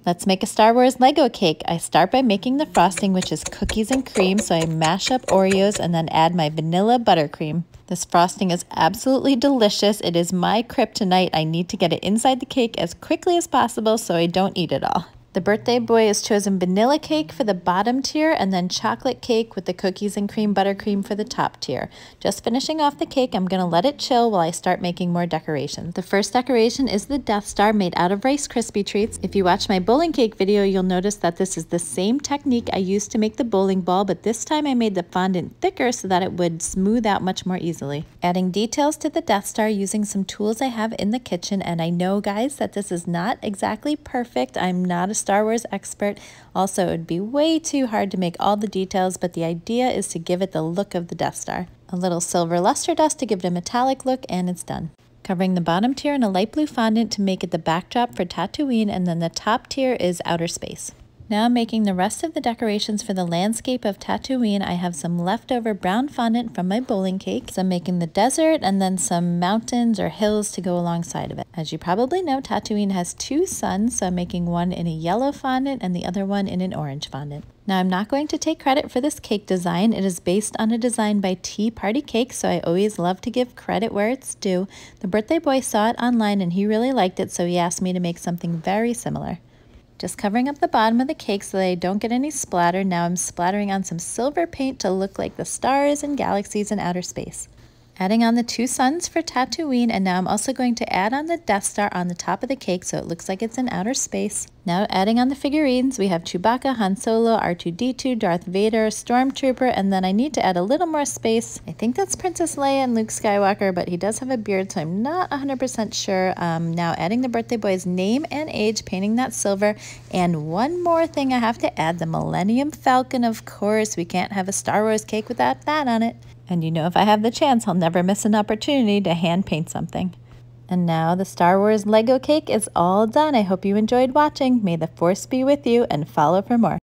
Let's make a Star Wars Lego cake. I start by making the frosting, which is cookies and cream, so I mash up Oreos and then add my vanilla buttercream. This frosting is absolutely delicious. It is my kryptonite. I need to get it inside the cake as quickly as possible so I don't eat it all. The birthday boy has chosen vanilla cake for the bottom tier and then chocolate cake with the cookies and cream buttercream for the top tier. Just finishing off the cake, I'm going to let it chill while I start making more decorations. The first decoration is the Death Star made out of Rice Krispie treats. If you watch my bowling cake video, you'll notice that this is the same technique I used to make the bowling ball, but this time I made the fondant thicker so that it would smooth out much more easily. Adding details to the Death Star using some tools I have in the kitchen, and I know, guys, that this is not exactly perfect. I'm not a Star Wars expert. Also, it would be way too hard to make all the details, but the idea is to give it the look of the Death Star. A little silver luster dust to give it a metallic look, and it's done. Covering the bottom tier in a light blue fondant to make it the backdrop for Tatooine, and then the top tier is outer space. Now I'm making the rest of the decorations for the landscape of Tatooine. I have some leftover brown fondant from my bowling cake. So I'm making the desert and then some mountains or hills to go alongside of it. As you probably know, Tatooine has two suns, so I'm making one in a yellow fondant and the other one in an orange fondant. Now I'm not going to take credit for this cake design. It is based on a design by Tea Party Cake, so I always love to give credit where it's due. The birthday boy saw it online and he really liked it, so he asked me to make something very similar. Just covering up the bottom of the cake so that I don't get any splatter. Now I'm splattering on some silver paint to look like the stars and galaxies in outer space. Adding on the two suns for Tatooine, and now I'm also going to add on the Death Star on the top of the cake so it looks like it's in outer space. Now adding on the figurines, we have Chewbacca, Han Solo, R2-D2, Darth Vader, Stormtrooper, and then I need to add a little more space. I think that's Princess Leia and Luke Skywalker, but he does have a beard, so I'm not 100% sure. Now adding the birthday boy's name and age, painting that silver, and one more thing I have to add, the Millennium Falcon, of course. We can't have a Star Wars cake without that on it. And you know, if I have the chance, I'll never miss an opportunity to hand paint something. And now the Star Wars Lego cake is all done. I hope you enjoyed watching. May the Force be with you, and follow for more.